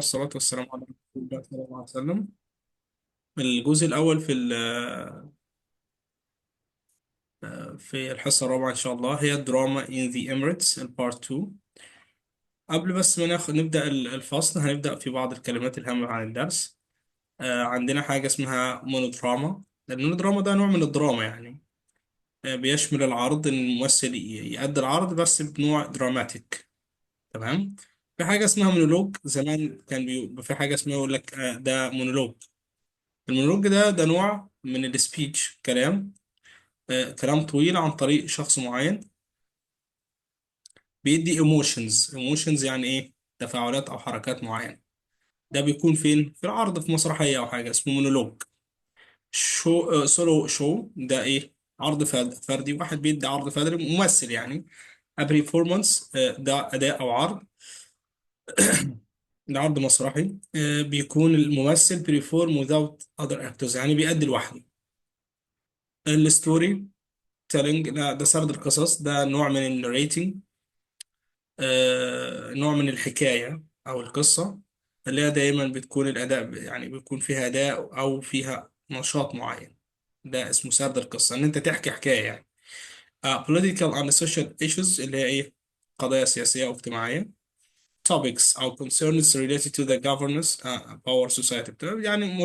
والصلاة والسلام على رسول الله صلى الله عليه وسلم. الجزء الأول في الحصة الرابعة إن شاء الله هي الدراما in the Emirates البارت 2. قبل بس ما نبدأ الفصل، هنبدأ في بعض الكلمات الهامة عن الدرس. عندنا حاجة اسمها مونودراما. المونودراما ده نوع من الدراما يعني. بيشمل العرض إن الممثل يأدي العرض بس بنوع دراماتيك. تمام. في حاجة اسمها مونولوج. زمان كان بيبقى في حاجة اسمها يقول لك ده مونولوج. المونولوج ده نوع من السبيتش، كلام طويل عن طريق شخص معين، بيدي ايموشنز يعني ايه؟ تفاعلات او حركات معينه. ده بيكون فين؟ في العرض، في مسرحيه او حاجه اسمه مونولوج. سولو شو ده ايه؟ عرض فردي، واحد بيدي عرض فردي، ممثل يعني. بريفورمانس ده اداء او عرض. ده عرض مسرحي. بيكون الممثل بريفورم without other actors، يعني بيأدي لوحده. الستوري تيلينج ده سرد القصص، ده نوع من الناريتنج. نوع من الحكاية أو القصة، اللي هي دايما بتكون الأداء يعني بيكون فيها أداء أو فيها نشاط معين. ده اسمه سرد القصة، إن أنت تحكي حكاية يعني. political and social issues اللي هي إيه؟ قضايا سياسية أو اجتماعية. topics أو concerns related to the governance power society، يعني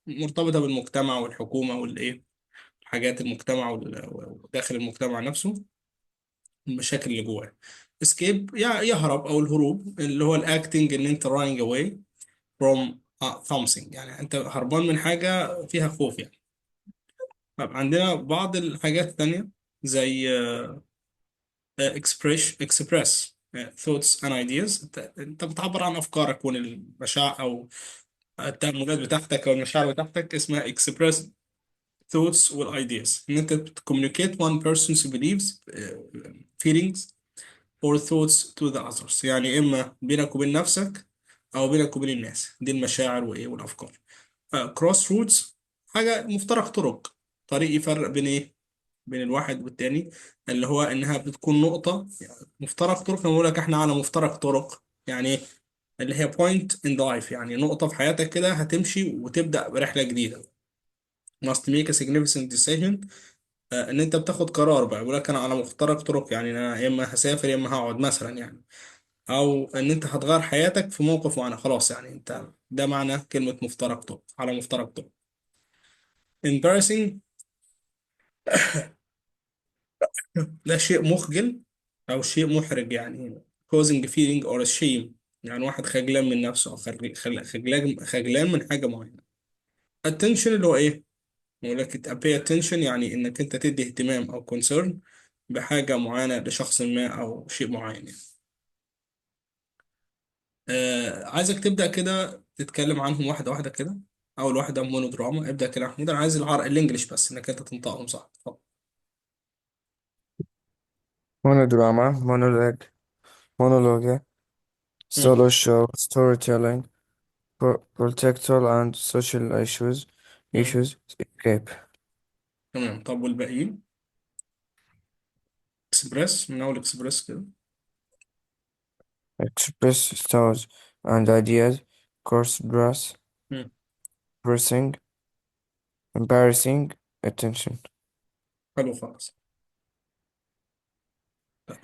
مرتبطة بالمجتمع والحكومة والإيه، حاجات المجتمع وداخل المجتمع نفسه، المشاكل اللي جواه. اسكيب يهرب او الهروب، اللي هو الاكتنج ان انت running away from something، يعني انت هربان من حاجه فيها خوف يعني. طب عندنا بعض الحاجات التانية زي express thoughts and ideas. انت بتعبر عن افكارك والمشاعر او التأملات بتاعتك او المشاعر بتاعتك، اسمها express thoughts والايدياز. ان انت communicate one person's beliefs feelings or thoughts to the others، يعني إما بينك وبين نفسك أو بينك وبين الناس. دي المشاعر وإيه والأفكار. cross roads حاجة مفترق طرق، طريق يفرق بين إيه؟ بين الواحد والتاني، اللي هو إنها بتكون نقطة. يعني مفترق طرق، لما بقول لك إحنا على مفترق طرق يعني إيه؟ اللي هي point in life، يعني نقطة في حياتك كده هتمشي وتبدأ برحلة جديدة. must make a significant decision. ان انت بتاخد قرار بقى، بيقول لك انا على مفترق طرق، يعني انا يا اما هسافر يا اما هقعد مثلا يعني. او ان انت هتغير حياتك في موقف معين خلاص، يعني انت ده معنى كلمة مفترق طرق، على مفترق طرق. embarrassing ده شيء مخجل او شيء محرج يعني. causing feeling or shame، يعني واحد خجلان من نفسه او خجلان من حاجة معينة. attention اللي هو ايه؟ يقول لك pay attention، يعني انك انت تدي اهتمام او concern بحاجة معينة لشخص ما او شيء معين يعني. عايزك تبدأ كده تتكلم عنهم واحدة واحدة كده. أول واحدة مونودراما، ابدأ كده يا محمود. أنا عايز الإنجليش بس إنك أنت تنطقهم صح، اتفضل. Monodrama, monologue, monologue, مم. solo show, storytelling, protectual and social مم. issues, escape, تمام. طب والباقيين؟ إكسبريس، من أول إكسبريس كده. express thoughts and ideas, coarse brass, مم. pressing, embarrassing, attention. حلو خالص. طيب.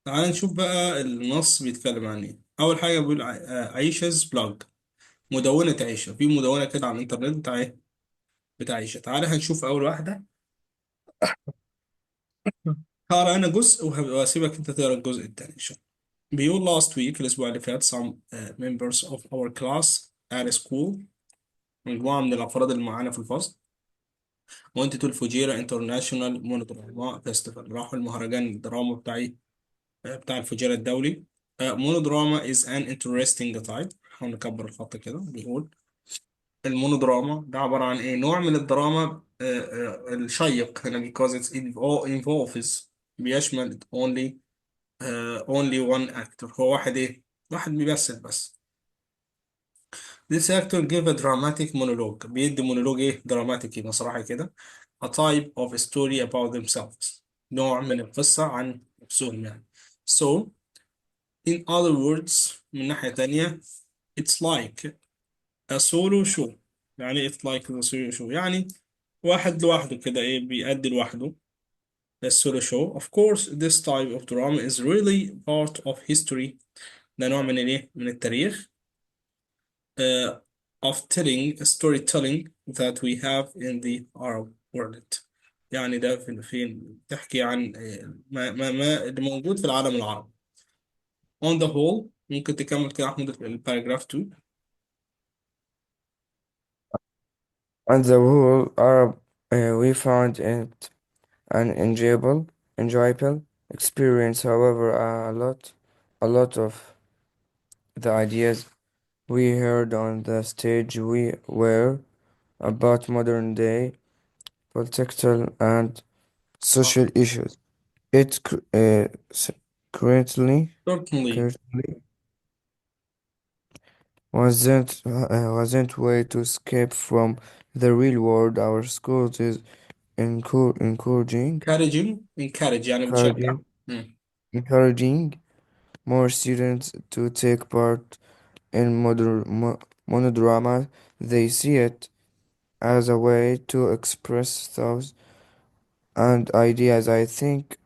تعال نشوف بقى النص بيتكلم عن إيه. أول حاجة بيقول عيشة بلوج، مدونة عيشة، في مدونة كده على الإنترنت بتاع إيه؟ بتاع عيشة. تعالى هنشوف أول واحدة. هقرا أنا جزء وهسيبك أنت تقرا الجزء التاني إن شاء الله. بيقول last week الأسبوع اللي فات some members of our class at school، مجموعة من الأفراد اللي معانا في الفصل، went to الفجيرة انترناشونال مونودراما فيستيفال، راحوا المهرجان الدراما بتاع إيه؟ بتاع الفجيرة الدولي. مونودراما is an interesting type. حاول نكبر الخط كده. بيقول المونودراما ده عبارة عن إيه؟ نوع من الدراما الشيق هنا because it involves، بيشمل only one actor، هو واحد إيه؟ واحد بيمثل بس. This actor gave a dramatic monologue، بيدي مونولوج ايه؟ دراماتيكي مسرحي كده. A type of story about themselves، نوع من القصة عن نفسهم يعني. So in other words، من ناحية تانية it's like a solo show. يعني it's like a solo show يعني واحد لوحده كده، ايه بيأدي لوحده. The solo show. Of course, this type of drama is really part of history. ده نوع من الايه، من التاريخ. uh, of telling storytelling that we have in the Arab world. يعني ده فين تحكي عن ما اللي موجود في العالم العربي. On the whole، ممكن تكمل كده أحمد الباراجراف 2. On the whole, Arab, we found it an enjoyable experience. However, a lot of the ideas we heard on the stage we were about modern day political and آه. social issues. It currently Certainly. currently wasn't way to escape from the real world. Our schools is encourage يعني بتشجع. encouraging مم. encouraging more students to take part in monodrama. They see it as a way to express thoughts and ideas. I think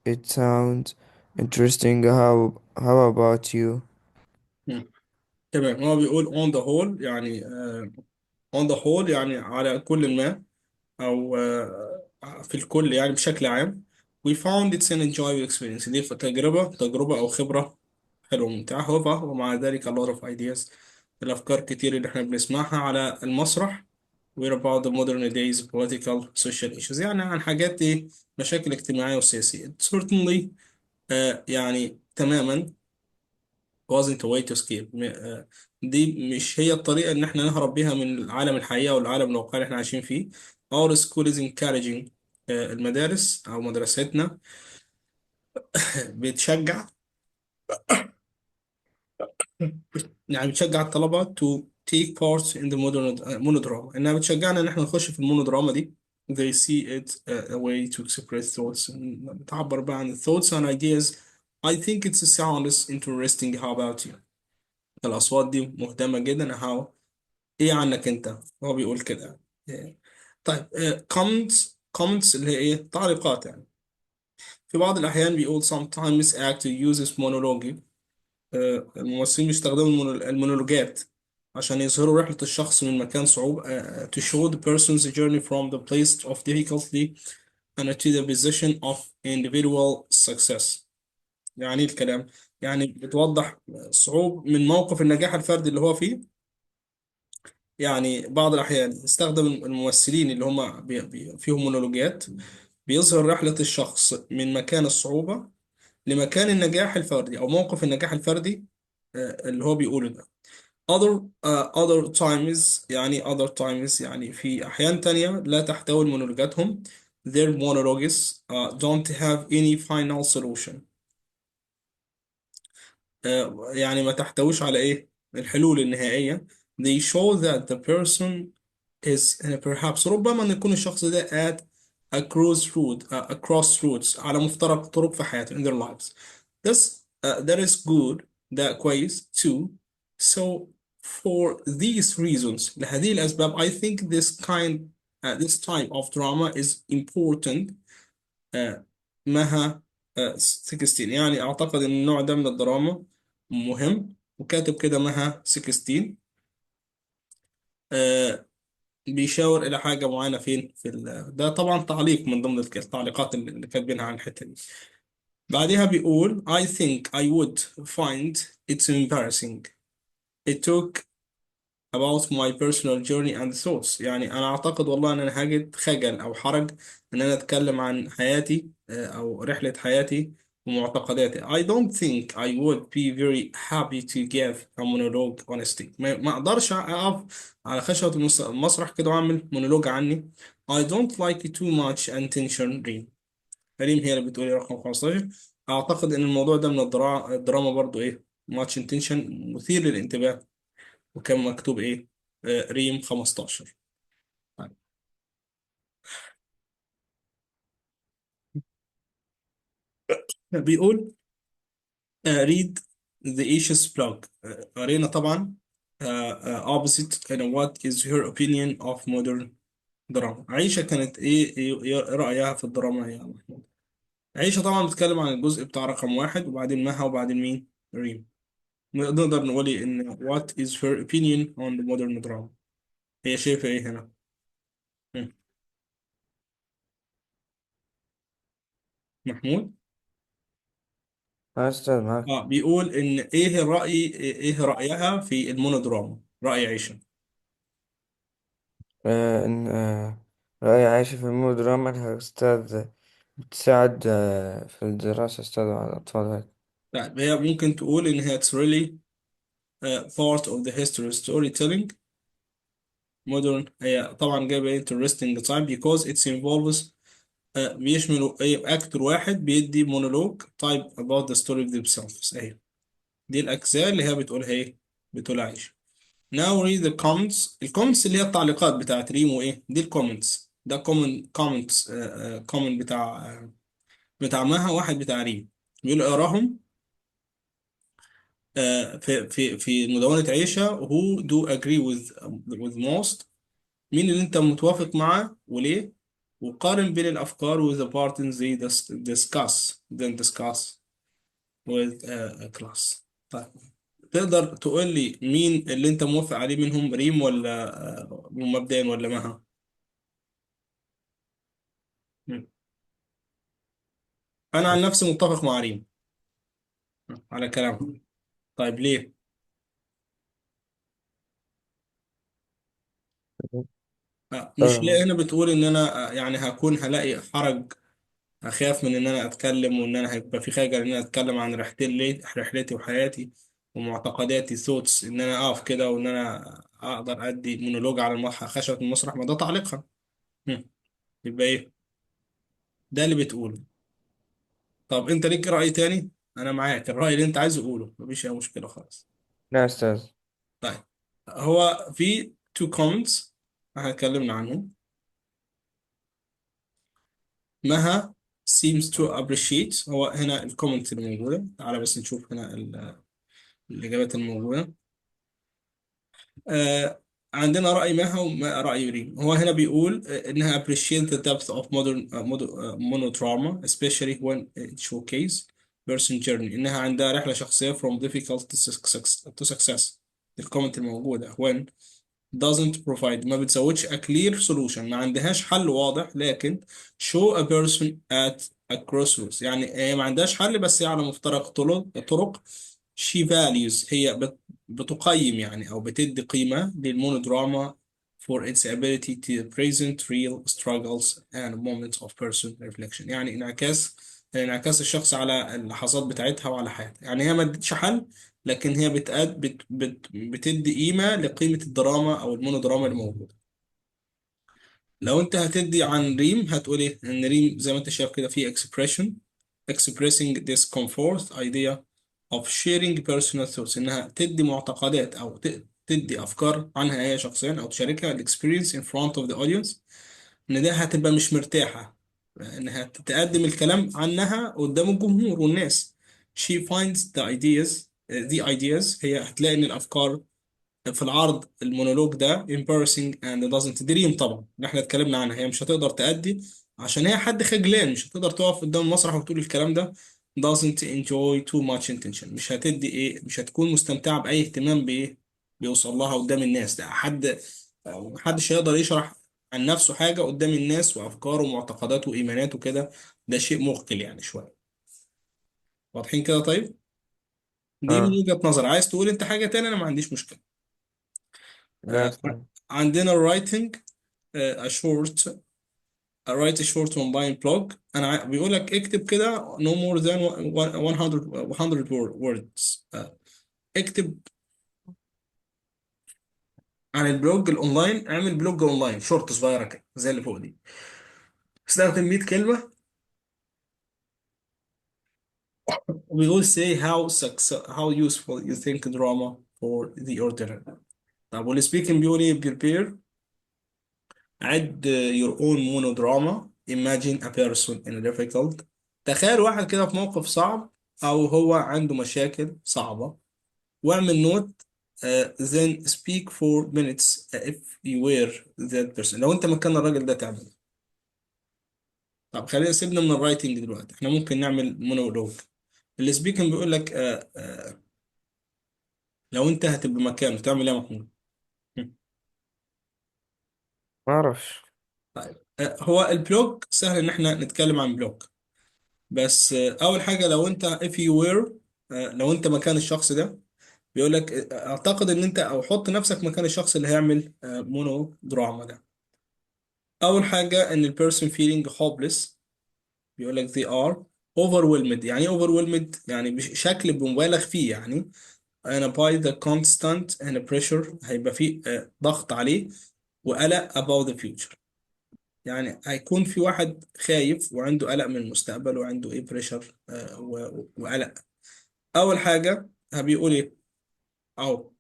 it sounds interesting. How about you? مم. تمام. هو بيقول on the whole يعني on the whole يعني على كل ما، أو في الكل يعني بشكل عام. we found it's an enjoyable experience. دي تجربة أو خبرة حلوة ممتعة. however، ومع ذلك a lot of ideas، الأفكار كتير اللي احنا بنسمعها على المسرح we're about the modern days political social issues، يعني عن حاجات ايه، مشاكل اجتماعية وسياسية. certainly يعني تماما wasn't a way to escape. دي مش هي الطريقة إن إحنا نهرب بيها من العالم الحقيقة والعالم الواقعي اللي إحنا عايشين فيه. Our school is encouraging، المدارس أو مدرستنا بتشجع، يعني بتشجع الطلبة to take part in the monodrama، إنها بتشجعنا إن إحنا نخش في المونودراما دي. They see it a way to express thoughts، بتعبر بقى عن thoughts and ideas. I think it sounds interesting. How about you؟ الأصوات دي مهتمة جدا. How ايه عنك انت؟ هو بيقول كده. إيه. طيب comments اللي هي ايه، تعليقات يعني. في بعض الاحيان بيقول sometimes actor uses monologue. الممثلين بيستخدموا المونولوجات عشان يظهروا رحلة الشخص من مكان صعوبة، to show the person's journey from the place of difficulty and to the position of individual success. يعني إيه الكلام؟ يعني بتوضح صعوب من موقف النجاح الفردي اللي هو فيه. يعني بعض الأحيان يستخدم الممثلين اللي هم فيهم مونولوجات، بيظهر رحلة الشخص من مكان الصعوبة لمكان النجاح الفردي أو موقف النجاح الفردي اللي هو بيقوله ده. other times يعني في أحيان تانية لا تحتوي مونولوجاتهم their monologues don't have any final solution. يعني ما تحتويش على إيه الحلول النهائية. they show that the person is perhaps ربما أن يكون الشخص ده at a crossroads على مفترق طرق في حياته in their lives. That is good، ده كويس too. So for these reasons، لهذه الأسباب I think this type of drama is important. مها 16 يعني أعتقد أن النوع ده من الدراما مهم. وكاتب كده مها 16 بيشاور إلى حاجة معينة فين ده طبعا تعليق من ضمن التعليقات اللي كاتبينها عن الحتة دي. بعدها بيقول I think I would find it embarrassing. It took about my personal journey and thoughts. يعني أنا أعتقد والله أن أنا هجد خجل أو حرج إن أنا أتكلم عن حياتي أو رحلة حياتي ومعتقداتي. I don't think I would be very happy to give a monologue honesty. ما أقدرش أقف على خشبة المسرح كده وأعمل مونولوج عني. I don't like too much attention. ريم هي اللي بتقولي رقم 15. أعتقد إن الموضوع ده من الدراما برضو إيه much attention، مثير للانتباه. وكان مكتوب ايه ريم 15. بيقول read the Asia's blog. قرينا طبعا opposite and what is her opinion of modern drama. عيشة كانت إيه رأيها في الدراما يا محمود؟ عيشة طبعا بتتكلم عن الجزء بتاع رقم واحد، وبعدين مها، وبعدين مين؟ ريم. نقدر نقول إيه إن what is her opinion on the modern drama. هي شايفة إيه هنا؟ مم. محمود. أستاذ معك. بيقول إن إيه الرأي، إيه رأيها في المونودراما، رأي عيشة. إن رأي عايشة في المدرسة يا أستاذ بتساعد في الدراسة أستاذ على الأطفال هيك. طيب هي ممكن تقول إن هي it's really part of the history of storytelling modern. هي طبعا جايبة interesting time because it involves بيشمل أي أكتر واحد بيدي مونولوج type about the story of themselves. أهي دي الأجزاء اللي هي بتقولها إيه، بتقول عايشة. now read the comments. الكومنتس اللي هي التعليقات بتاعت ريم وإيه دي الكومنتس، ده كومنتس كومنت بتاع بتاع مها، واحد بتاع ريم. بيقول اقراهم في مدونة عيشة. who do agree with most. مين اللي انت متوافق معاه وليه. وقارن بين الافكار with the partners they discuss with a class. طيب تقدر تقول لي مين اللي انت موافق عليه منهم، ريم ولا مبدئيا ولا مها؟ مم. انا عن نفسي متفق مع ريم على كلامه. طيب ليه؟ مش ليه طبعا. هنا بتقول ان انا يعني هلاقي حرج، اخاف من ان انا اتكلم، وان انا هيبقى في خجل ان انا اتكلم عن رحلتي وحياتي ومعتقداتي ثوتس، ان انا اقف كده وان انا اقدر ادي مونولوج على خشبة المسرح، ما ده تعليقها. هم. يبقى ايه ده اللي بتقوله؟ طب انت ليك رأي تاني؟ انا معاك، الرأي اللي انت عايزه قوله، مفيش اي مشكلة خالص. لا أستاذ. طيب هو في two comments احنا اتكلمنا عنهم. مها seems to appreciate. هو هنا الكومنت اللي موجودة، تعالى بس نشوف هنا الإجابات الموجودة. عندنا رأي مها ورأي ريم. هو هنا بيقول إنها appreciate the depth of monodrama especially when it showcase person journey. إنها عندها رحلة شخصية from difficult to success. الكومنت الموجودة when doesn't provide ما بتزودش a clear solution، ما عندهاش حل واضح، لكن show a person at a crossroads. يعني هي ما عندهاش حل بس هي على مفترق طرق. she values هي بتقيم يعني أو بتدي قيمة للمونودراما for its ability to present real struggles and moments of personal reflection. يعني انعكاس الشخص على اللحظات بتاعتها وعلى حياتها. يعني هي ما ادتش حل، لكن هي بتدي قيمة لقيمة الدراما أو المونودراما اللي موجودة. لو أنت هتدي عن ريم هتقول إيه؟ إن ريم زي ما أنت شايف كده في expressing discomfort idea of sharing personal thoughts. إنها تدي معتقدات أو تدي أفكار عنها هي شخصيا أو تشاركها ال experience in front of the audience. إن ده هتبقى مش مرتاحة إنها تقدم الكلام عنها قدام الجمهور والناس. she finds the ideas هي هتلاقي إن الأفكار في العرض المونولوج ده embarrassing and doesn't dream. طبعا اللي احنا اتكلمنا عنها هي مش هتقدر تأدي عشان هي حد خجلان، مش هتقدر تقف قدام المسرح وتقول الكلام ده. doesn't enjoy too much attention مش هتدي ايه، مش هتكون مستمتعة بأي اهتمام بإيه بيوصل لها قدام الناس. ده محدش هيقدر يشرح عن نفسه حاجة قدام الناس، وأفكاره ومعتقداته وإيماناته كده. ده شيء مغفل يعني شوية. واضحين كده؟ طيب دي من آه. وجهة نظر. عايز تقول انت حاجة تانية انا ما عنديش مشكلة. لا آه، أستاذ. عندنا writing a short write a short online blog. بيقول لك اكتب كده no more than 100 words. اكتب عن البلوج الاونلاين، اعمل بلوج اونلاين شورت صغيره كده زي اللي فوق دي. استخدم 100 كلمه. وبيقول say how useful you think drama for the ordinary. طب والسبيكنج بيقول ايه؟ prepare عد your own monodrama. imagine a person in a difficult. تخيل واحد كده في موقف صعب أو هو عنده مشاكل صعبة، واعمل نوت then speak for minutes if you were that person. لو انت مكان الراجل ده تعمل إيه؟ طب خلينا سيبنا من الرايتنج دلوقتي، احنا ممكن نعمل مونولوج. السبيكنج بيقول لك لو انت هتبقى مكانه تعمل ايه يا محمود؟ ما اعرفش. طيب هو البلوج سهل ان احنا نتكلم عن بلوج، بس اول حاجه لو انت if you were لو انت مكان الشخص ده، بيقول لك اعتقد ان انت او حط نفسك مكان الشخص اللي هيعمل مونو دراما ده. اول حاجه ان البيرسون feeling hopeless، بيقول لك they are overwhelmed. يعني ايه overwhelmed؟ يعني بشكل مبالغ فيه يعني. انا by the constant and pressure، هيبقى فيه ضغط عليه وقلق about the future. يعني هيكون في واحد خايف وعنده قلق من المستقبل وعنده ايه بريشر وقلق. اول حاجه بيقول ايه؟ اهو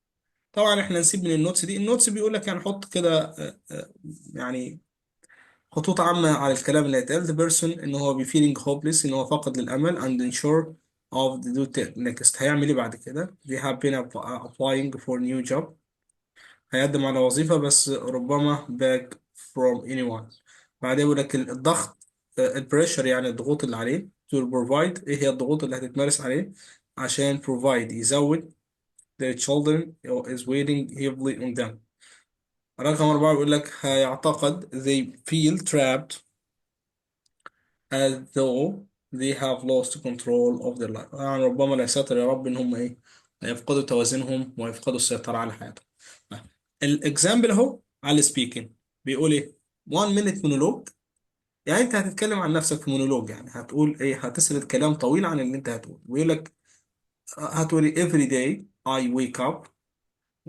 طبعا احنا نسيب من النوتس دي، النوتس بيقول لك يعني حط كده يعني خطوط عامه على الكلام اللي هيتقال. the person ان هو بي feeling hopeless، ان هو فاقد للامل and unsure of the do next، هيعمل ايه بعد كده. they have been applying for new job، هيقدم على وظيفة بس ربما back from anyone. بعدين بيقول لك الضغط، البريشر يعني الضغوط اللي عليه to provide، ايه هي الضغوط اللي هتتمارس عليه عشان provide يزود their children is waiting heavily on them. رقم أربعة بيقول لك هيعتقد they feel trapped as though they have lost control of their life. يعني ربما لا يسيطر يا رب ان هم ايه، يفقدوا توازنهم ويفقدوا السيطرة على حياتهم. الاكزامبل اهو على السبيكنج، بيقول ايه 1 minute monologue. يعني انت هتتكلم عن نفسك في مونولوج، يعني هتقول ايه، هتسرد كلام طويل عن اللي انت هتقول. بيقول لك هتقول every day I wake up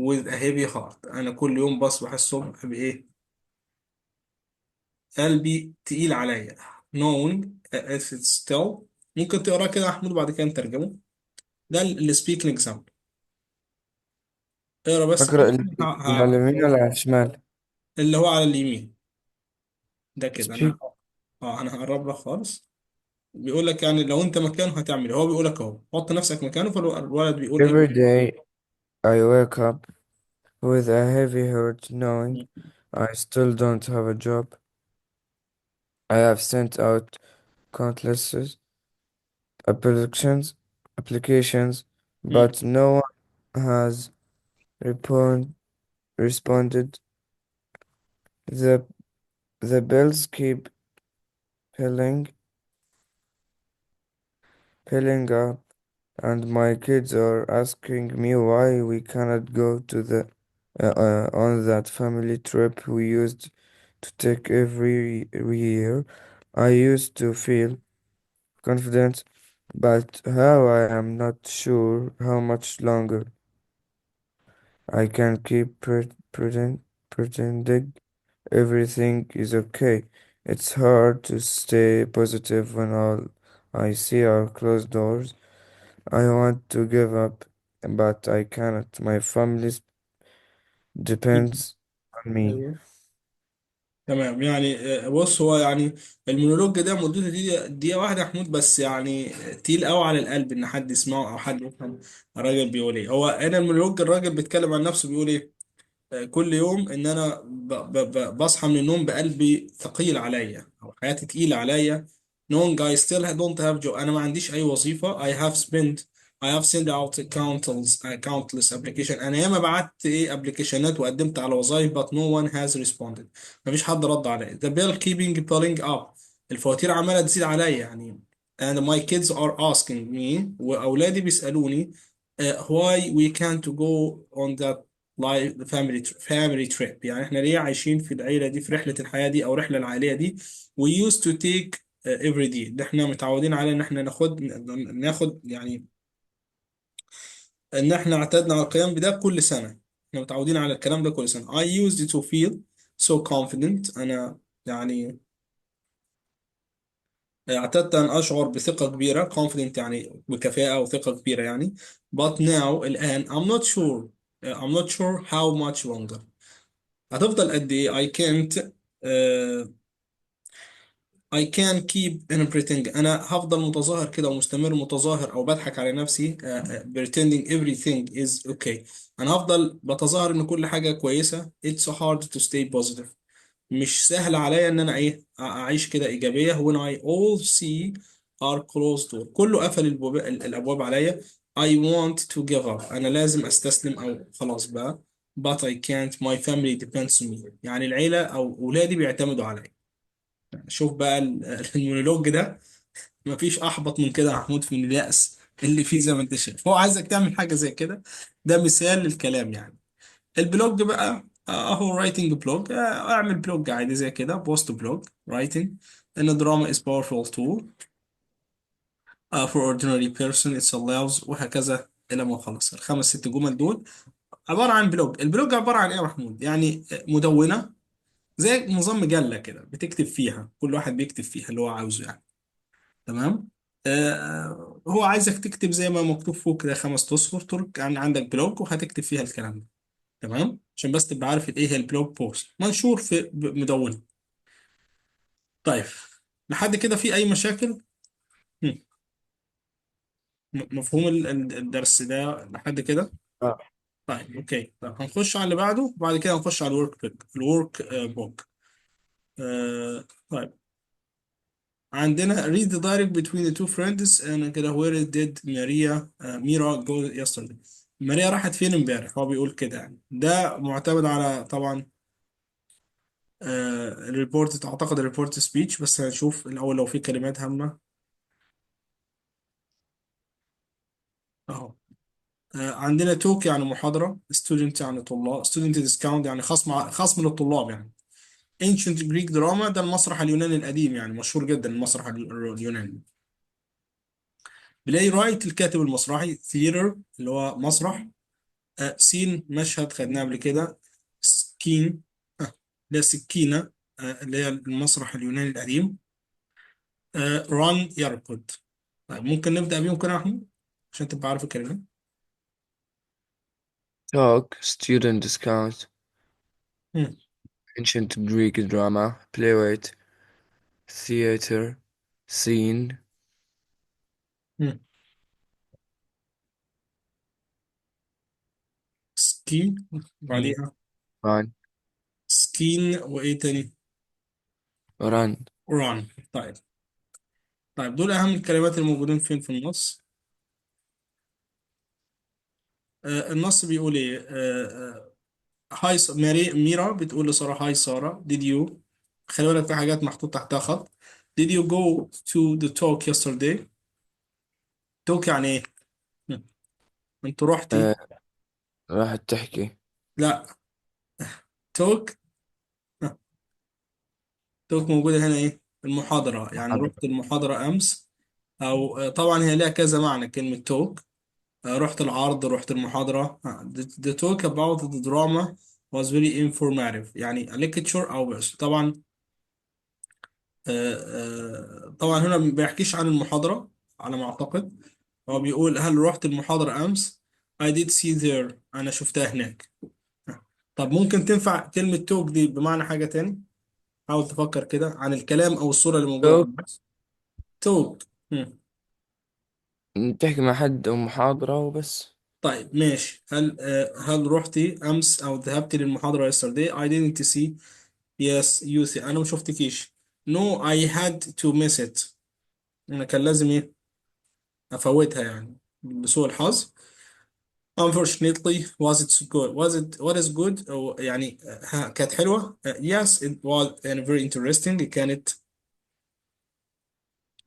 with a heavy heart، انا كل يوم بصبح الصبح بايه، قلبي تقيل عليا. knowing if it's still. ممكن تقرا كده يا محمود بعد كده نترجمه. ده السبيكنج اكزامبل. اقرا بس اقرأ اللي على اليمين ولا على الشمال؟ اللي هو على اليمين ده كده. speak انا هقرب لك خالص. بيقول لك يعني لو انت مكانه هتعمل ايه، هو بيقول لك اهو حط نفسك مكانه، فالولد بيقول every ايه. day I wake up with a heavy heart knowing I still don't have a job. I have sent out countless applications applications مم. but no one has respond, responded. The the bills keep piling piling up, and my kids are asking me why we cannot go to the on that family trip we used to take every year. I used to feel confident, but how I am not sure how much longer I can keep pretending everything is okay. It's hard to stay positive when all I see are closed doors. I want to give up, but I cannot. My family depends on me. ايوه تمام. يعني بص هو يعني المونولوج ده مدته دقيقة واحدة يا محمود، بس يعني تقيل قوي على القلب ان حد يسمعه او حد يفهم الراجل بيقول ايه. هو هنا المونولوج الراجل بيتكلم عن نفسه بيقول ايه، كل يوم ان انا بصحى من النوم بقلبي ثقيل عليا او حياتي تقيلة عليا. knowing I still don't have job، انا ما عنديش اي وظيفة. I have sent out countless application، انا ياما بعت ايه ابلكيشنات وقدمت على وظائف but no one has responded، مفيش حد رد عليا. the bill keeping piling up، الفواتير عمالة تزيد عليا يعني. and my kids are asking me، واولادي بيسألوني why we can't go on that لايف فاميلي تريب. يعني احنا ليه عايشين في العيله دي، في رحله الحياه دي او الرحله العائليه دي. we used to take every day، ده احنا متعودين على ان احنا ناخد يعني ان احنا اعتدنا على القيام بده كل سنه. احنا متعودين على الكلام ده كل سنه. I used to feel so confident، انا يعني اعتدت ان اشعر بثقه كبيره confident يعني بكفاءه وثقه كبيره يعني. but now الان I'm not sure I'm not sure how much longer، هتفضل قد ايه. I can't I can keep interpreting. أنا هفضل متظاهر كده ومستمر متظاهر أو بضحك على نفسي pretending everything is okay. أنا هفضل بتظاهر إن كل حاجة كويسة. It's hard to stay positive. مش سهل عليا إن أنا إيه أعيش كده إيجابية. When I all see are closed door. كله قفل الأبواب عليا. I want to give up. أنا لازم أستسلم أو خلاص بقى. But I can't. My family depends on me. يعني العيلة أو أولادي بيعتمدوا عليا. شوف بقى المونولوج ده، مفيش احبط من كده يا محمود من اليأس اللي فيه زي ما انت شايف. هو عايزك تعمل حاجه زي كده. ده مثال للكلام يعني. البلوج بقى اهو رايتنج بلوج. اعمل بلوج عادي زي كده بوست بلوج رايتنج ان drama is powerful tool for ordinary person it allows وهكذا الى ما خلص. الخمس ست جمل دول عباره عن بلوج. البلوج عباره عن ايه يا محمود؟ يعني مدونه زي نظام مجله كده بتكتب فيها، كل واحد بيكتب فيها اللي هو عاوزه يعني. تمام. هو عايزك تكتب زي ما مكتوب فوق كده 5 أسطر ترك يعني عندك بلوج وهتكتب فيها الكلام ده. تمام عشان بس تبقى عارف ايه هي البلوج بوست منشور في مدونة. طيب لحد كده في اي مشاكل؟ هم، مفهوم الدرس ده لحد كده؟ آه. طيب اوكي. طيب هنخش على اللي بعده وبعد كده هنخش على الورك بوك. طيب عندنا read the dialogue between the two friends and كده where did Mira go yesterday. ماريا راحت فين امبارح؟ هو بيقول كده يعني. ده معتمد على طبعا الريبورت. اعتقد الريبورت سبيتش بس هنشوف الاول لو في كلمات هامة اهو. عندنا توك يعني محاضرة. student يعني طلاب. student discount يعني خصم للطلاب يعني. ancient Greek drama ده المسرح اليوناني القديم يعني مشهور جدا المسرح اليوناني. بلاي رايت الكاتب المسرحي. theater اللي هو مسرح. سين مشهد خدناه قبل كده. سكين اللي هي سكينة اللي هي المسرح اليوناني القديم. ران يركض. طيب ممكن نبدأ بيهم كده يا محمود عشان تبقى عارف الكلمات. Talk, student discount, مم. ancient Greek drama, playwright, theater, scene, مم. سكين بعديها run, سكين وإيه تاني؟ run. ران. طيب. طيب دول أهم الكلمات الموجودين فين في النص. النص بيقول إيه؟ هاي ميرا بتقول لسارة هاي سارة did you. خلي بالك في حاجات محطوط تحتها خط. did you go to the talk yesterday. توك يعني ايه؟ مم. انت رحتي. آه، راحت تحكي. لا. توك. توك موجودة هنا ايه؟ المحاضرة يعني محاضرة. رحت المحاضرة امس. او طبعا هي ليها كذا معنى كلمة توك. رحت العرض رحت المحاضرة. the talk about the drama was very informative يعني a lecture او بس طبعا. طبعا هنا ما بيحكيش عن المحاضرة على ما اعتقد. هو بيقول هل رحت المحاضرة امس. I did see there. انا شفتها هناك. طب ممكن تنفع كلمة توك دي بمعنى حاجة تاني. حاول تفكر كده عن الكلام أو الصورة اللي موجودة في talk، النص. توك. مم. تحكي مع حد أو محاضرة وبس. طيب ماشي. هل رحتي أمس أو ذهبتي للمحاضرة yesterday. I didn't see. Yes you see. أنا ما شفتكيش. No I had to miss it. أنا كان لازم إيه أفوتها يعني بسوء الحظ. Unfortunately was it good. What is good أو يعني كانت حلوة. Yes it was and very interesting. كانت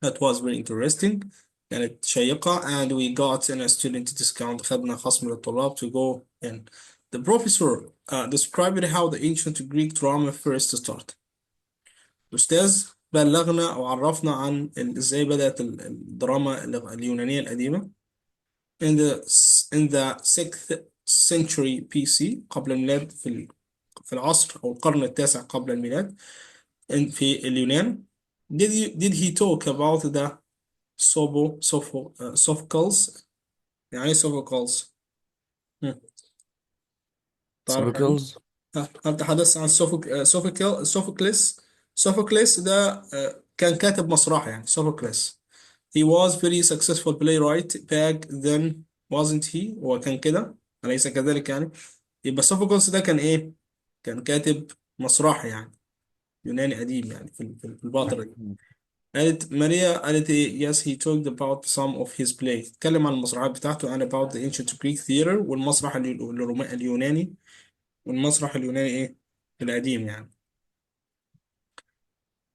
That was very interesting. كانت شيقة and we got in a student discount. خدنا خصم للطلاب to go in. The professor described how the ancient Greek drama first started. الأستاذ بلغنا أو عرفنا عن إزاي بدأت الدراما اليونانية القديمة. In the 6th century BC قبل الميلاد في العصر أو القرن التاسع قبل الميلاد في اليونان. Did he talk about the Sophocles. يعني ايه Sophocles؟ هم، تعرف يعني إيه؟ Subacles. هل تحدثت عن سوفوكليس. سوفوكليس ده كان كاتب مسرحي يعني سوفوكليس. he was very successful playwright back then wasn't he. هو كان كده أليس كذلك يعني. يبقى سوفوكلس ده كان إيه؟ كان كاتب مسرحي يعني يوناني قديم يعني في الفترة دي. قالت ماريا قالت إيه؟ yes he talked about some of his plays. اتكلم عن المسرحيات بتاعته and about the ancient Greek theater والمسرح اليوناني. والمسرح اليوناني إيه؟ القديم يعني.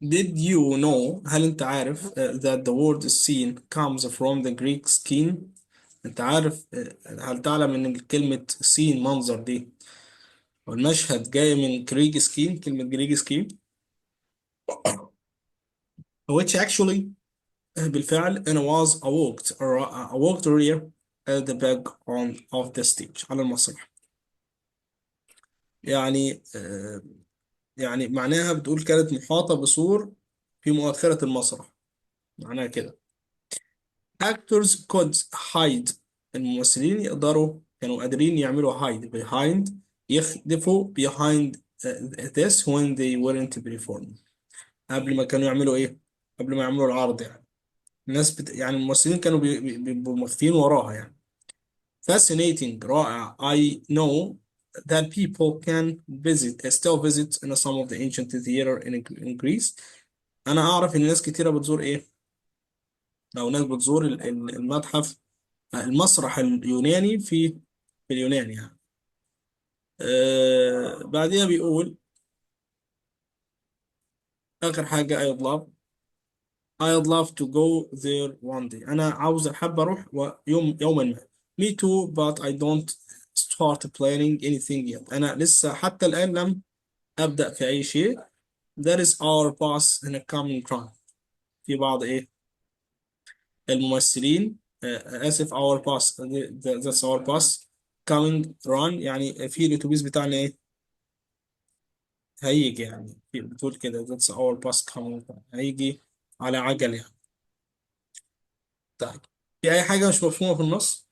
Did you know هل أنت عارف that the word scene comes from the Greek skin. أنت عارف هل تعلم إن كلمة scene منظر دي والمشهد جاي من جريج سكين. كلمة جريج سكين which actually بالفعل أنا was a walked area at the back of the stage على المسرح. يعني يعني معناها بتقول كانت محاطة بسور في مؤخرة المسرح. معناها كده. actors could hide. الممثلين كانوا قادرين يعملوا hide behind. يختفوا behind this when they weren't performing. قبل ما كانوا يعملوا ايه؟ قبل ما يعملوا العرض يعني. يعني الممثلين كانوا بيبقوا مخفيين وراها يعني. fascinating رائع. I know that people can still visit in some of the ancient theater in Greece. انا اعرف ان ناس كتيرة بتزور ايه؟ او ناس بتزور المتحف المسرح اليوناني في اليونان يعني. بعدها بيقول آخر حاجة I'd love to go there one day. أنا عاوز أحب أروح يوما ما. Me too but I don't start planning anything yet. أنا لسه حتى الآن لم أبدأ في أي شيء. That is our boss in a coming run. في بعض إيه الممثلين آسف our boss that's our boss coming run يعني في الأتوبيس بتاعنا إيه هيجي يعني بتقول كده that's our bus coming هيجي على عجل يعني. طيب في أي حاجة مش مفهومة في النص؟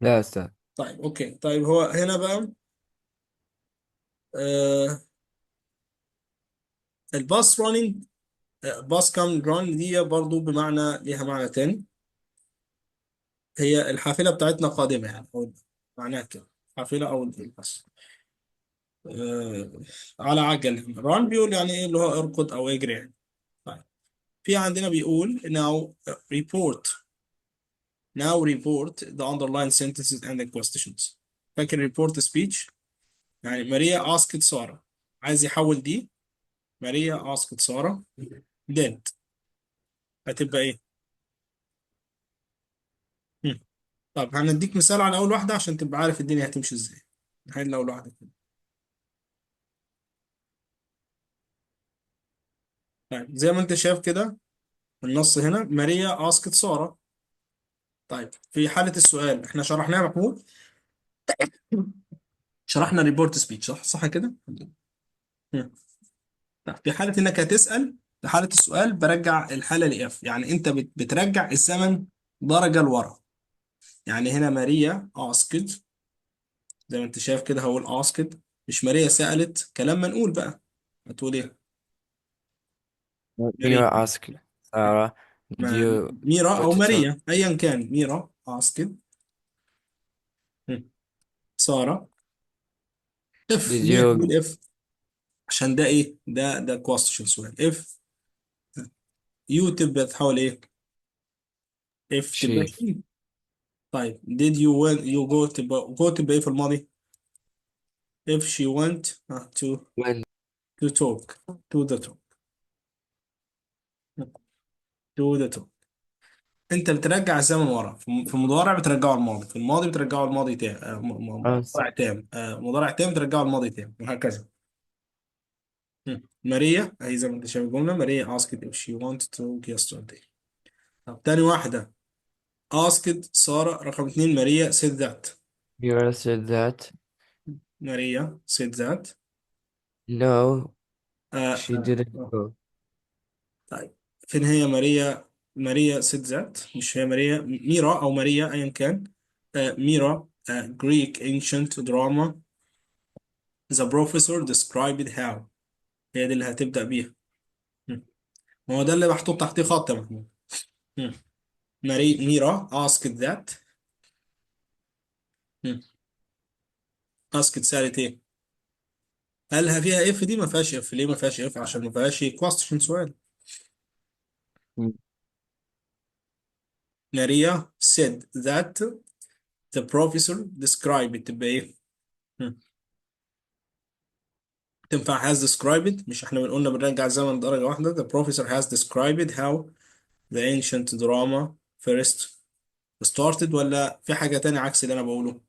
لا أستاذ. طيب أوكي. طيب هو هنا بقى آه الباص رانينج. باص كام ران دي برضو بمعنى ليها معنى تاني. هي الحافلة بتاعتنا قادمة يعني أو معناها كده حافلة أو الباص آه على عجل. ران بيقول يعني إيه اللي هو اركض أو اجري يعني. طيب في عندنا بيقول report report the underlying sentences and the questions. فاكر report speech يعني ماريا asked سارة. عايز يحول دي ماريا asked سارة did هتبقى ايه؟ هم. طب هنديك مثال على اول واحدة عشان تبقى عارف الدنيا هتمشي ازاي. نحل اول واحدة كده. طيب زي ما انت شايف كده النص هنا ماريا asked سارة. طيب في حالة السؤال احنا شرحناها محمود. شرحنا ريبورت سبيتش صح كده؟ هم. طيب في حالة انك هتسأل في حالة السؤال برجع الحالة لإف يعني انت بترجع الزمن درجة لورا. يعني هنا ماريا asked زي ما انت شايف كده هقول asked. مش ماريا سألت كلام منقول بقى. هتقول ايه؟ ماريا Mira asked Sarah, did you ميرا go او to town? ماريا ايا كان ميرا asked سارة. اف Did ليه you هقول اف؟ عشان ده ايه؟ ده question سؤال. اف يو تبقى تحول ايه؟ اف تبقى she شي. طيب did you when you go تبقى ايه في الماضي؟ if she went went to talk to the talk to the talk. انت بترجع الزمن ورا في المضارع بترجعه الماضي في الماضي بترجعه الماضي تام once? مضارع تام مضارع تام بترجعه الماضي تام وهكذا. ماريا اهي زي ما انت شايف الجمله ماريا asked if she wanted to talk yesterday. طب تاني واحده asked ساره. رقم اتنين ماريا said that. Mira said that ماريا said that no, آه she آه didn't آه. go. طيب فين هي ماريا said that مش هي ماريا ميرا او ماريا ايا كان. ميرا Greek ancient drama the professor described how. هي دي اللي هتبدأ بيها. م. ما هو ده اللي محطوط تحتيه خط يا محمود. مم. ميرا asked that. مم. asked سألت ايه؟ هل فيها اف؟ دي ما فيهاش اف. ليه ما فيهاش اف؟ عشان ما فيهاش question سؤال. مم. ماريا said that the professor described. تبقى ايه؟ مم. تنفع has described. مش احنا قلنا بنرجع الزمن درجة واحدة. The professor has described how the ancient drama first started، ولا في حاجة تانية عكس اللي انا بقوله؟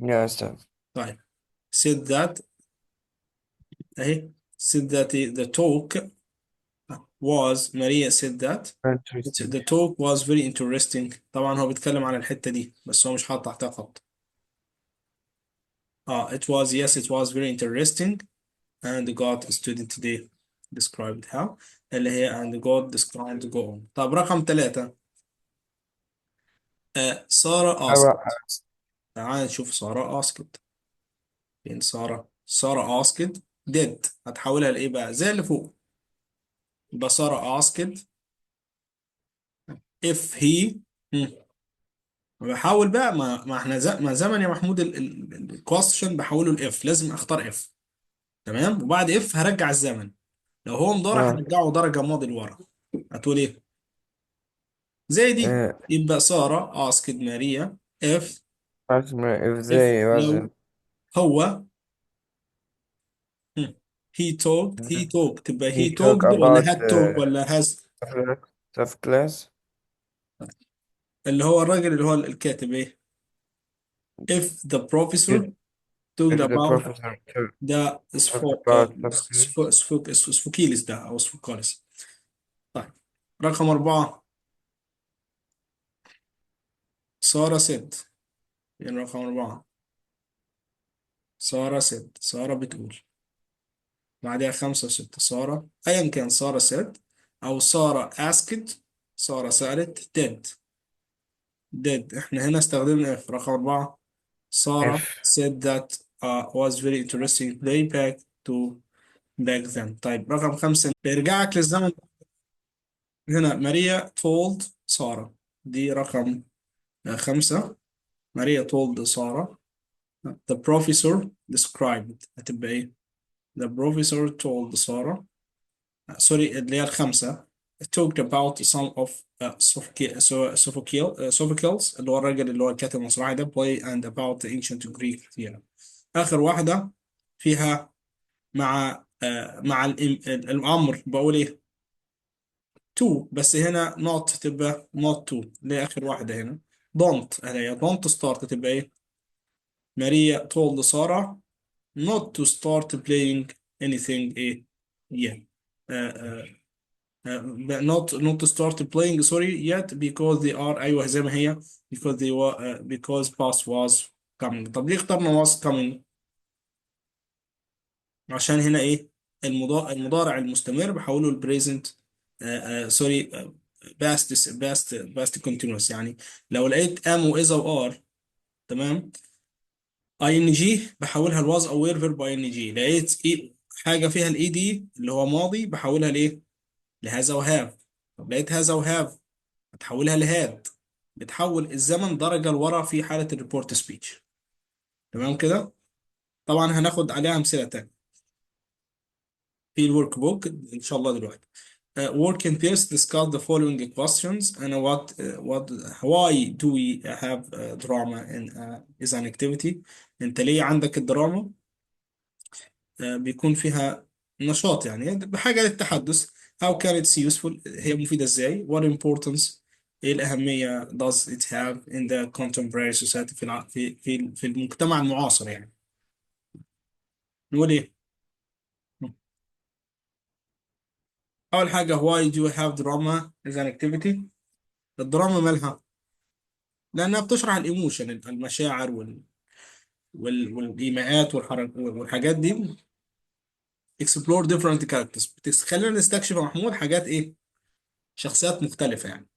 يا أستاذ. طيب said that اهي. said that the talk was. Maria said that Interesting. the talk was very interesting. طبعا هو بيتكلم عن الحتة دي بس هو مش حاطط تحتها خط. it was. Yes, it was very interesting. And God student today described how. اللي هي and God described go on. طب رقم ثلاثة. سارة Sarah asked. تعال نشوف سارة asked. فين سارة؟ سارة asked did. هتحولها لإيه بقى؟ زي اللي فوق. يبقى سارة asked if he. مم. بحاول بقى. ما احنا ما زمن يا محمود الكويستشن بحوله الاف. لازم اختار اف. تمام. وبعد اف هرجع الزمن. لو هو مضارع آه. هرجعه درجة ماضي لورا. هتقول ايه؟ زي دي. آه. يبقى سارة asked ماريا if. If if they لو wasn't هو. هم. he talked تبقى he he talk talked ولا about had talked ولا has. of class. اللي هو الراجل اللي هو الكاتب ايه. if the If professor talked if the about. professor ده talked about of class. سفوكيلس ده او سفوكاليس. طيب رقم أربعة. سارة ست. يعني رقم أربعة. سارة ست. سارة بتقول. بعدها خمسة وستة. سارة أيا كان. سارة ست أو سارة asked. سارة سألت did. احنا هنا استخدمنا في رقم أربعة. سارة If said that was very interesting play back to back then. طيب رقم خمسة بيرجعك للزمن. هنا ماريا told سارة. دي رقم خمسة. ماريا told سارة the professor described. هتبقى ايه؟ the professor told سارة. سوري اللي هي الخمسة. talked about some of Sophocles اللي هو الراجل اللي هو الكاتب المسرحي ده play and about the ancient Greek theater. آخر واحدة فيها مع مع الأمر بقول ايه؟ to. بس هنا not تبقى not to. اللي هي آخر واحدة هنا. don't. هي don't start تبقى ايه؟ ماريا told سارة not to start playing anything ايه yet. uh, not to start playing sorry yet because they are. ايوه زي ما هي. because they were because past was coming. طب ليه اخترنا was coming؟ عشان هنا ايه؟ المضارع المستمر بحوله البريزنت. سوري. past continuous. يعني لو لقيت am و is و are. تمام. اي ان جي بحولها لواز او وير فيرب اي ان جي. لقيت إيه حاجه فيها الاي دي اللي هو ماضي بحولها لايه؟ لهذا وهاف. طب لقيت هذا وهاف هتحولها لهاد. بتحول الزمن درجه لورا في حاله الريبورت سبيتش. تمام كده. طبعا هناخد عليها امثله تانية في الورك بوك ان شاء الله دلوقتي. Work in pairs discuss the following questions and what why do we have drama in is an activity. انت ليه عندك الدراما بيكون فيها نشاط يعني بحاجة للتحدث. how can it be useful. هي مفيدة ازاي. what importance. ايه الأهمية does it have in the contemporary society في المجتمع المعاصر يعني. نقول ايه؟ أول حاجة why do you have drama as an activity. الدراما مالها؟ لأنها بتشرح الإيموشن المشاعر والإيماءات والحاجات دي. explore different characters. بتخلينا نستكشف يا محمود حاجات ايه؟ شخصيات مختلفة يعني.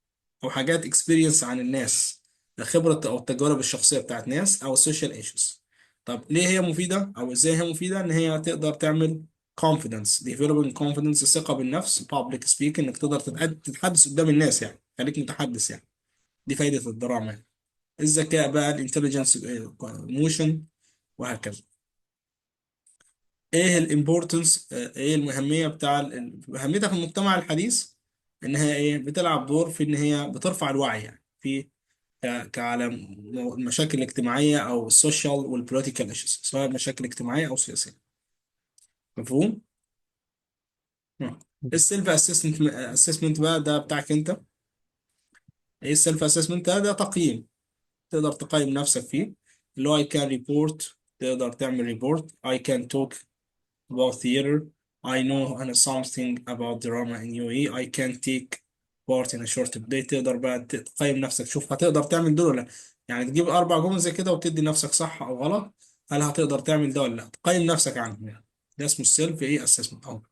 او حاجات اكسبيرينس عن الناس. الخبره او التجارب الشخصيه بتاعت ناس او السوشيال ايشوز. طب ليه هي مفيده او ازاي هي مفيده؟ ان هي تقدر تعمل confidence developing confidence الثقة بالنفس public speaking إنك تقدر تتحدث قدام الناس يعني خليك متحدث يعني. دي فايدة الدراما يعني. الذكاء بقى الانتليجنس ايموشن وهكذا. ايه الامبورتنس ايه المهميه بتاع اهميتها في المجتمع الحديث ان هي ايه بتلعب دور في ان هي بترفع الوعي يعني في كعلى المشاكل الاجتماعيه او السوشيال والبوليتيكال ايشوز سواء مشاكل اجتماعيه او سياسيه. مفهوم؟ السيلف اسسمنت بقى ده بتاعك انت. ايه السيلف اسسمنت ده تقييم تقدر تقيم نفسك فيه اللي هو I can report تقدر تعمل ريبورت I can talk about theater. I know أنا something about drama in UAE. I can take part in a short play. تقدر بقى تقيم نفسك شوف هتقدر تعمل دول ولا لا. يعني تجيب 4 جمل زي كده وتدي نفسك صح أو غلط هل هتقدر تعمل ده ولا لا تقيم نفسك عنهم يعني. ده اسمه السيلف ايه اسسمنت أهو.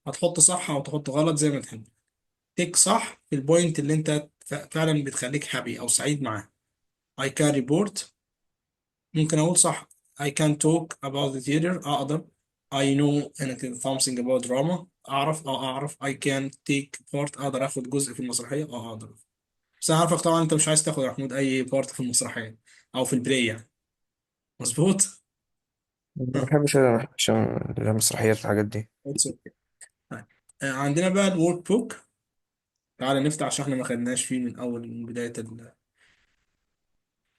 هتحط صح أو تحط غلط زي ما تحب. تك صح في البوينت اللي أنت فعلا بتخليك هابي أو سعيد معاه. I can report ممكن أقول صح I can talk about the theater أقدر. I know anything something about drama أعرف I can take part أقدر أخد جزء في المسرحية أقدر. بس أنا عارفك طبعا أنت مش عايز تاخد يا محمود أي بارت في المسرحية أو في البلاي يعني. مظبوط؟ ما بحبش ما بحبش المسرحيات والحاجات دي. It's okay. طيب. عندنا بقى الورك بوك. تعالى نفتح عشان احنا ما خدناش فيه من أول من بداية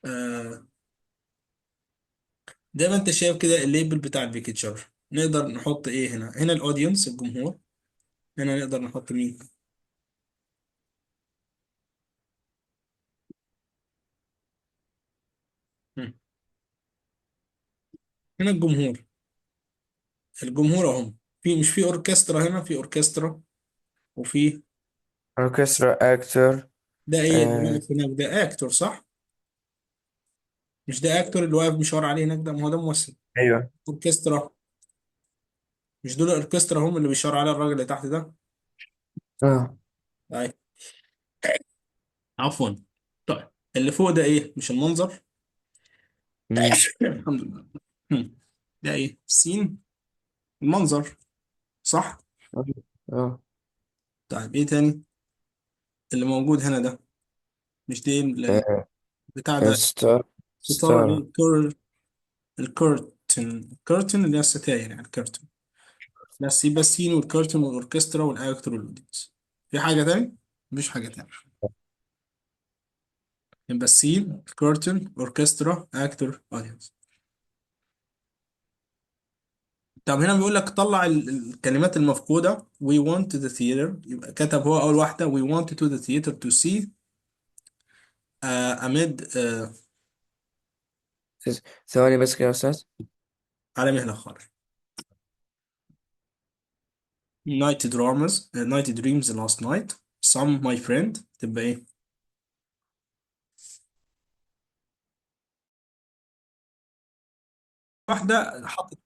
آه، زي ما أنت شايف كده الليبل بتاع البيكتشر نقدر نحط إيه هنا الأودينس الجمهور. هنا نقدر نحط مين؟ مم. هنا الجمهور. الجمهور اهم في مش في اوركسترا هنا في اوركسترا وفي orchestra actor. ده ايه اللي آه واقف هناك ده اكتور صح مش ده اكتور اللي واقف مشاور عليه هناك ده ما هو ده ممثل. أيوه. اوركسترا مش دول الاوركسترا هم اللي بيشاور على الراجل اللي تحت ده. اه. طيب عفوا. طيب اللي فوق ده ايه مش المنظر. مم. الحمد لله. ده ايه السين المنظر صح. اه. طيب ايه تاني اللي موجود هنا ده مش دي آه، بتاع ده ستار. ستارة ستار. ايه الكرتن اللي هي الستاير يعني الكرتن. بس يبقى السين والكرتون والاوركسترا والاكتور والاودينس. في حاجه تاني مفيش حاجه تاني. يبقى السين الكرتون اوركسترا اكتور اودينس. طب هنا بيقول لك طلع الكلمات المفقوده we want to the theater يبقى كتب هو اول واحده we want to the theater to see amid ثواني بس كده يا أستاذ. على مهلك خالص night dramas night dreams last night some my friend تبقى ايه واحده حط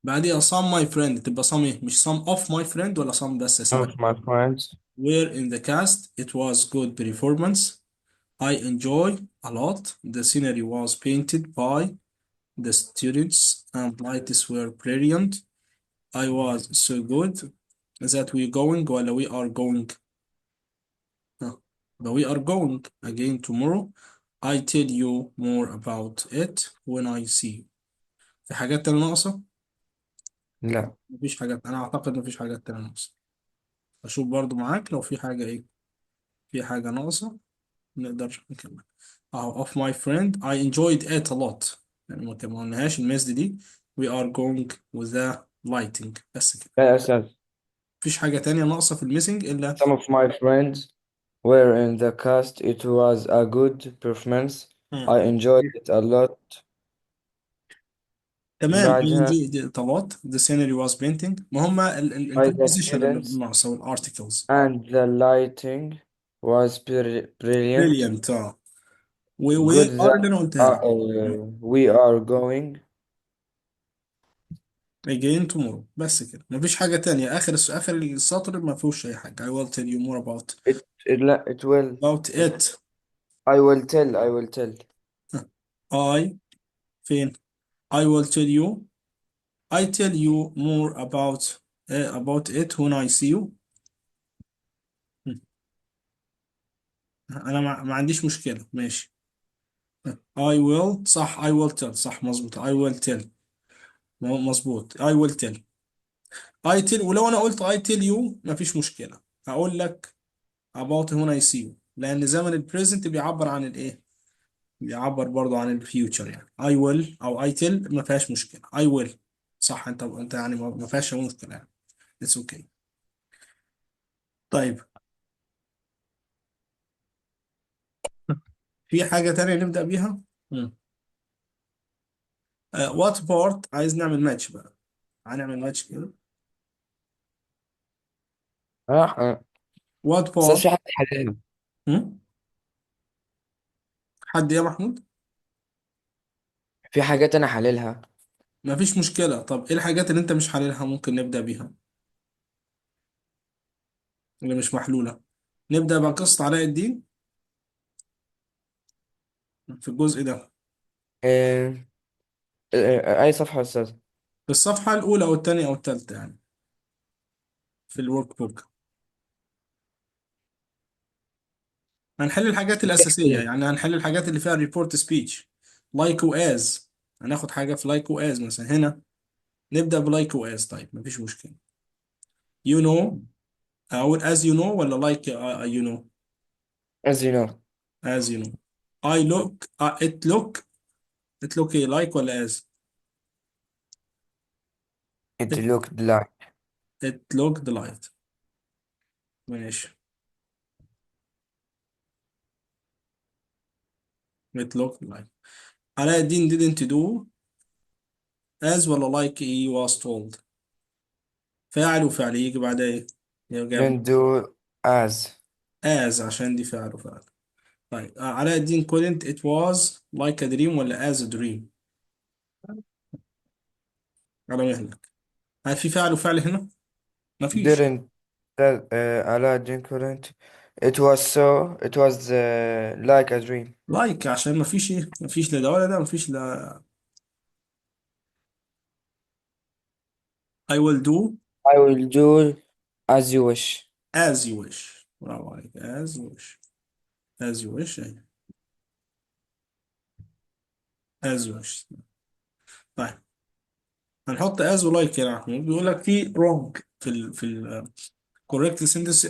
بعديها some my friend تبقى some ايه مش some of my friend ولا some بس يا Some سيدي. of my friends were in the cast. It was good performance. I enjoy a lot. The scenery was painted by the students and lights were brilliant. I was so good that we going while we are going. Huh. But we are going again tomorrow. I tell you more about it when I see you. في حاجات تانية ناقصة؟ لا. مفيش حاجات أنا أعتقد مفيش حاجات تانية ناقصة. أشوف برضو معاك لو في حاجة إيه في حاجة ناقصة نقدر نكمل. أهو of my friend I enjoyed it a lot يعني ما قلناهاش الماس دي. we are going with the lighting بس كده. لا يا أستاذ. مفيش حاجة تانية ناقصة في الميسنج إلا Some of my friends were in the cast. It was a good performance. مم. I enjoyed it a lot. تمام I بعدها enjoyed it a lot the scenery was painting ما هم by the البريبوزيشن اللي students ناقصة والارتكلز. and the lighting was brilliant. brilliant we Good are that اللي أنا قلتها لك. we are going. again tomorrow بس كده مفيش حاجة تانية آخر السطر ما فيهوش أي حاجة I will tell you more لا it will. about it. I will tell. I فين I will tell you I tell you more about it when I see you. انا ما عنديش مشكلة، ماشي. I will، صح، I will tell، صح مظبوط، I will tell، مظبوط، I will tell. I tell، ولو انا قلت I tell you مفيش مشكلة، هقول لك about when I see you، لان زمن البريزنت بيعبر عن الايه، بيعبر برضو عن الفيوتشر، يعني I will او I tell ما فيهاش مشكلة. I will، صح، انت يعني ما فيهاش مشكلة يعني. It's okay. طيب، في حاجة تانية نبدأ بيها؟ مم. what part، عايز نعمل ماتش بقى، هنعمل ماتش كده. اه. what بس part. في حاجة حللها. مم؟ حد يا محمود؟ في حاجات انا حللها. ما فيش مشكلة. طب ايه الحاجات اللي انت مش حللها ممكن نبدأ بيها، اللي مش محلولة؟ نبدأ بقصة علاء الدين في الجزء ده. آه، اي صفحة يا استاذ؟ في الصفحة الأولى أو الثانية أو الثالثة يعني، في الورك بوك. هنحل الحاجات الأساسية، يعني هنحل الحاجات اللي فيها ريبورت سبيتش، لايك وآز. هناخد حاجة في لايك وآز مثلا هنا. نبدأ بلايك وآز، طيب مفيش مشكلة. you know، أقول as you know ولا like you know؟ as you know. as you know. I look it look إيه، like ولا as؟ it it, looked like. it looked like. ماشي. it looked like. علاء الدين didn't do as ولا like he was told؟ فاعل وفعل يجي بعدها ايه؟ يجي didn't do as. as عشان دي فعل وفعل. طيب، علاء الدين couldn't it was like a dream ولا as a dream؟ على مهلك. هل في فعل وفعل هنا؟ مفيش. didn't that Aladdin couldn't. It was like a dream. like عشان مفيش ايه، مفيش لا ده ولا ده، مفيش لا. I will do I will do as you wish. as you wish. برافو عليك، as you wish. as you wish يعني. as you wish. طيب، هنحط as و like هنا يا محمود. بيقول لك في wrong في ال correct sentences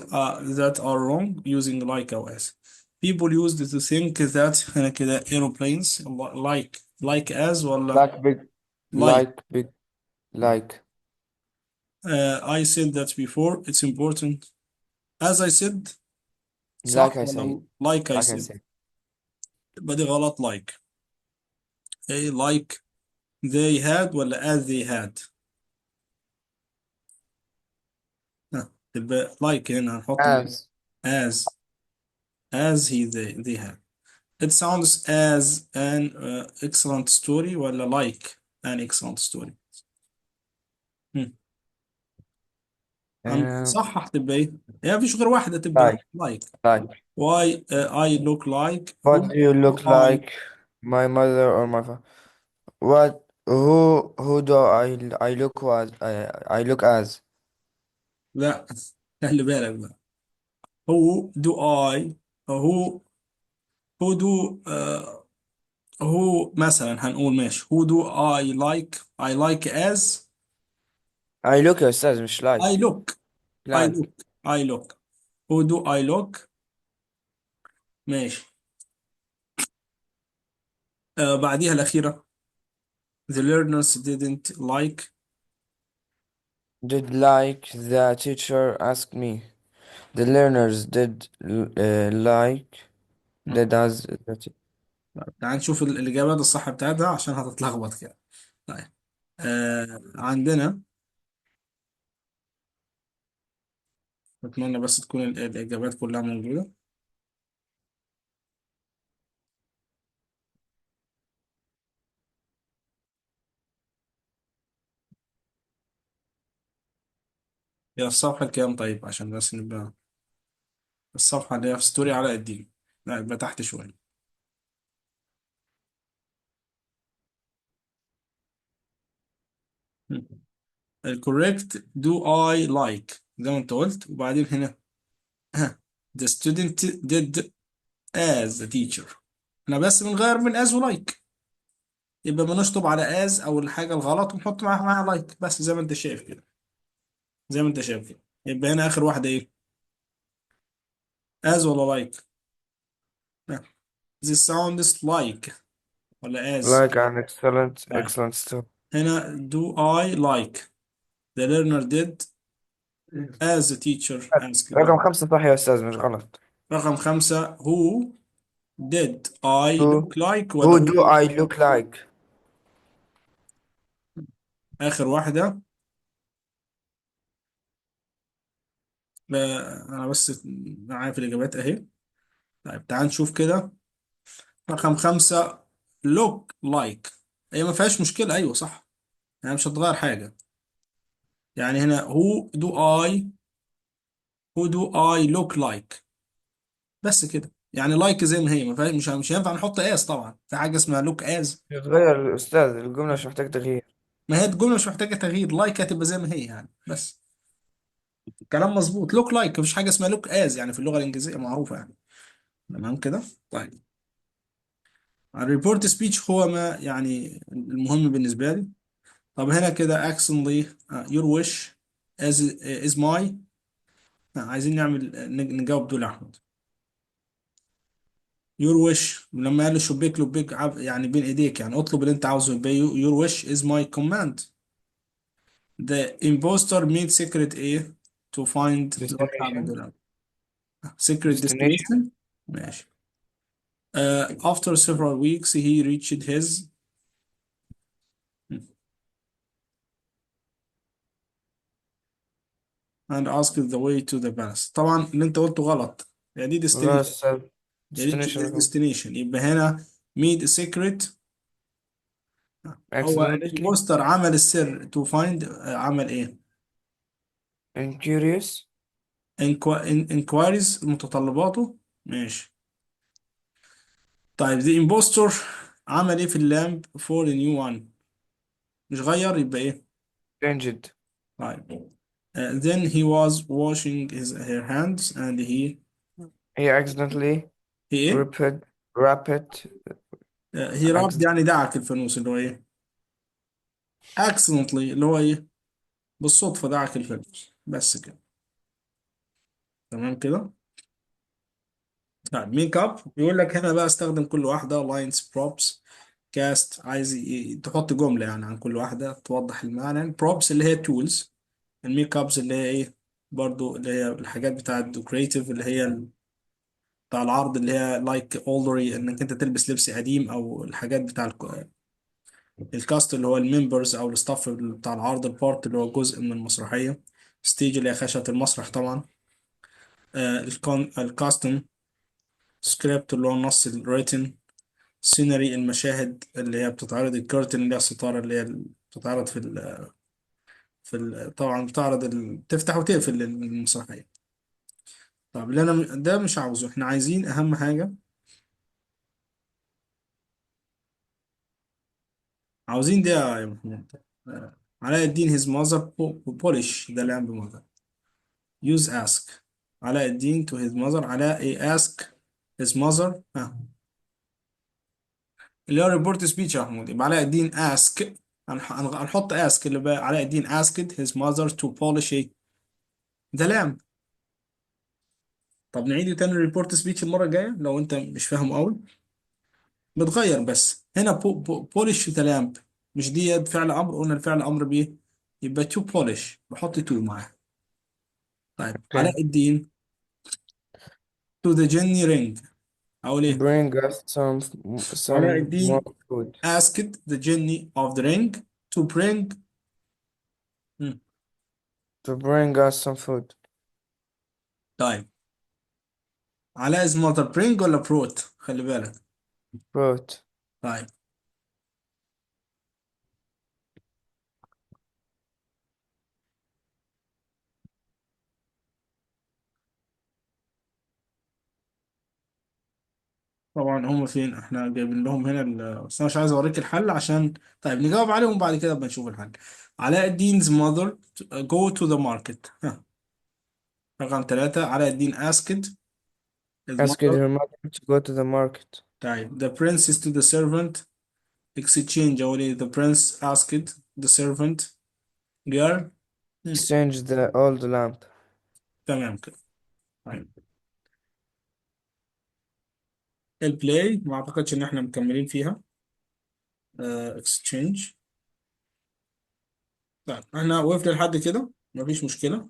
that are wrong using like أو as. People used to think that هنا كده aeroplanes like as ولا Like big, like. like big, like, I said that before. It's important. As I said، like صح I said, ولا like I like I said؟ said. يبقى دي غلط. like ايه، like they had ولا as they had؟ تبقى like هنا هنحط As. as they had. It sounds as an excellent story ولا like an excellent story؟ هم. Um, صح، هتبقى ايه؟ هي مفيش غير واحدة تبقى like, like. like. why I look like What do you do look I. like? My mother or my father? What? Who do I look as? I look as. لا، خلي بالك بقى. who do I who who do who مثلا هنقول ماشي who do I like as I look يا أستاذ مش I like. look I like. look I look. who do I look. ماشي. بعديها الأخيرة. the learners didn't like. Did like the teacher asked me. The learners did like did as the تعال نشوف الإجابات الصح بتاعتها عشان هتتلخبط كده. طيب، عندنا، أتمنى بس تكون الإجابات كلها موجودة. هي الصفحة الكام طيب، عشان بس نبقى. الصفحة اللي هي في ستوري علاء الدين. لا، يبقى تحت شوية. الكوريكت do I like زي ما انت قلت، وبعدين هنا the student did as the teacher. احنا بس بنغير من as و like، يبقى بنشطب على as او الحاجة الغلط ونحط معاها like، بس زي ما انت شايف كده، زي ما انت شايف كده. يبقى هنا اخر واحدة ايه؟ as ولا like؟ this sounds like ولا as؟ Like an excellent طيب excellent stuff. هنا do I like the learner did as the teacher asked. رقم 5 صح يا أستاذ، مش غلط. رقم خمسة who did I Who look like ولا who who do I look like? آخر واحدة. لا أنا بس عارف الإجابات أهي. طيب تعال نشوف كده. رقم خمسة look like، هي ما فيهاش مشكلة، أيوة صح، يعني مش هتغير حاجة. يعني هنا who do I look like، بس كده. يعني لايك زي ما هي، ما فيهاش، مش هينفع نحط اس طبعا في حاجة اسمها look as. تغير الأستاذ، الجملة مش محتاج تغيير. ما هي الجملة مش محتاجة تغيير، لايك هتبقى زي ما هي يعني بس. كلام مظبوط، لوك لايك مفيش حاجة اسمها لوك از يعني في اللغة الإنجليزية معروفة يعني. تمام كده. طيب الريبورت سبيتش هو ما يعني المهم بالنسبة لي. طب هنا كده اكسنلي يور ويش از ماي. عايزين نعمل نجاوب دول يا احمد. يور ويش لما قال له شبيك لبيك يعني بين ايديك، يعني اطلب اللي انت عاوزه، يبقى يور ويش از ماي كوماند. The imposter made secret ايه to find اللي هو بتاع Destination. دول. secret Destination. destination. ماشي. After several weeks he reached his and asked the way to the palace. طبعا اللي انت قلته غلط، يعني دي لا destination. أستاذ. يا ريت Destination his رقم. destination، يبقى هنا made a secret. هو Accidentally. البوستر عمل السر to find عمل ايه؟ Incurious. inquiries متطلباته. ماشي. طيب the impostor عمل ايه في اللامب for a new one؟ مش غير، يبقى ايه؟ Changed. طيب then he was washing her hands and He accidentally he ايه؟ wrapped he rubbed يعني دعك الفانوس اللي هو ايه؟ accidentally اللي هو ايه؟ بالصدفة دعك الفانوس، بس كده. تمام كده. طيب ميك اب يقول لك هنا بقى استخدم كل واحدة لاينز بروبس كاست، عايز تحط جملة يعني عن كل واحدة توضح المعنى. البروبس اللي هي تولز، الميك ابز اللي هي ايه؟ برضو اللي هي الحاجات بتاعة الديكوريتيف اللي هي بتاع العرض، اللي هي لايك اولدري انك انت تلبس لبس قديم، او الحاجات بتاع الكاست اللي هو الممبرز او الستاف بتاع العرض. البارت اللي هو جزء من المسرحية. ستيج اللي هي خشبة المسرح طبعا. الكاستم. سكريبت اللي هو النص الريتن. سينري المشاهد اللي هي بتتعرض. الكرتن اللي هي الستارة اللي هي بتتعرض طبعا بتعرض تفتح وتقفل المسرحية. طب اللي انا ده مش عاوزه، احنا عايزين اهم حاجة، عاوزين ده يا محمود. علاء الدين his mother polish the lamp mother. use ask. علاء الدين to his mother. علاء ايه ask his mother. اللي هو ريبورت سبيتش يا محمود، يبقى علاء الدين ask. هنحط ask اللي بقى علاء الدين asked his mother to polish ايه the lamp. طب نعيد تاني الريبورت سبيتش المرة الجاية لو انت مش فاهم قوي. بتغير بس هنا بولش ذا لامب، مش دي فعل امر، قلنا الفعل امر بايه؟ يبقى تو بولش، بحط تو معاه. طيب Okay. علاء الدين تو ذا جيني رينج، اقول ايه؟ Bring us علاء some more الدين food. asked the genie of the ring to bring. مم. To bring us some food. طيب علاء از mother bring ولا brought؟ خلي بالك. Fruit. طيب طبعا هم فين؟ احنا جايبين لهم هنا بس انا مش عايز اوريك الحل عشان طيب نجاوب عليهم بعد كده بنشوف الحل. علاء الدين's mother go to the market. ها. رقم ثلاثة، علاء الدين asked his Asked mother. her mother to go to the market. طيب the princess to the servant exchange أولي the prince asked the servant girl. مم. Exchange the old lamp. تمام كده. طيب البلاي ما اعتقدش ان احنا مكملين فيها. exchange. طيب احنا وقفنا لحد كده مفيش مشكلة.